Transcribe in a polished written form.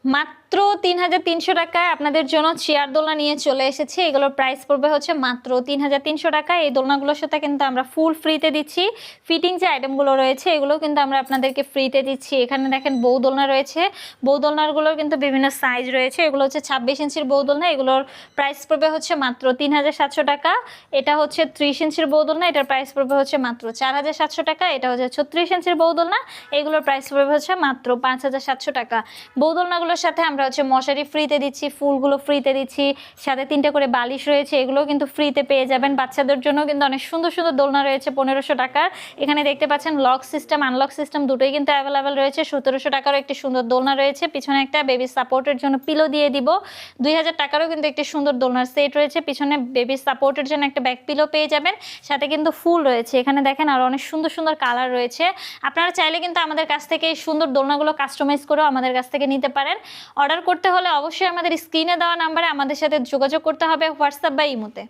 মাত্র ৩৩০০ টাকায় আপনাদের জন্য চেয়ার দোলনা নিয়ে চলে এসেছি। এগুলোর প্রাইস পড়বে হচ্ছে মাত্র ৩৩০০ টাকা। এই দোলনাগুলোর সাথে কিন্তু আমরা ফুল ফ্রিতে দিচ্ছি। ফিটিং যে আইটেমগুলো রয়েছে এগুলো কিন্তু আমরা আপনাদেরকে ফ্রিতে দিচ্ছি। এখানে দেখেন বউ দোলনা রয়েছে, বউ দোলনাগুলোর কিন্তু বিভিন্ন সাইজ রয়েছে। এগুলো হচ্ছে ২৬ ইঞ্চির বউ দোলনা, এগুলোর প্রাইস পড়বে হচ্ছে মাত্র ৩৭০০ টাকা। এটা হচ্ছে ৩০ ইঞ্চির বউ দোলনা, এটার প্রাইস পড়বে হচ্ছে মাত্র ৪৭০০ টাকা। এটা হচ্ছে ৩৬ ইঞ্চির বউ দোলনা, এগুলোর প্রাইস পড়বে হচ্ছে মাত্র ৫৭০০ টাকা। বউ দোলনাগুলোর সাথে আমরা হচ্ছে মশারি ফ্রিতে দিচ্ছি, ফুলগুলো ফ্রিতে দিচ্ছি, সাথে ৩টা করে বালিশ রয়েছে, এগুলোও কিন্তু ফ্রিতে পেয়ে যাবেন। বাচ্চাদের জন্য কিন্তু অনেক সুন্দর সুন্দর দোলনা রয়েছে ১৫০০ টাকার। এখানে দেখতে পাচ্ছেন লক সিস্টেম আনলক সিস্টেম দুটোই কিন্তু অ্যাভেলেবেল রয়েছে। ১৭০০ টাকারও একটি সুন্দর দোলনা রয়েছে, পিছনে একটা বেবি সাপোর্টের জন্য পিলো দিয়ে দিব। ২০০০ টাকারও কিন্তু একটি সুন্দর দোলনার সেট রয়েছে, পিছনে বেবি সাপোর্টের জন্য একটা ব্যাক পিলো পেয়ে যাবেন, সাথে কিন্তু ফুল রয়েছে। এখানে দেখেন আর অনেক সুন্দর সুন্দর কালার রয়েছে। আপনারা চাইলে কিন্তু আমাদের কাছ থেকে এই সুন্দর দোলনাগুলো কাস্টমাইজ করেও আমাদের কাছ থেকে নিতে পারেন। অর্ডার করতে হলে অবশ্যই আমাদের স্ক্রিনে দেওয়া নাম্বারে আমাদের সাথে যোগাযোগ করতে হবে, হোয়াটসঅ্যাপ বা ইমোতে।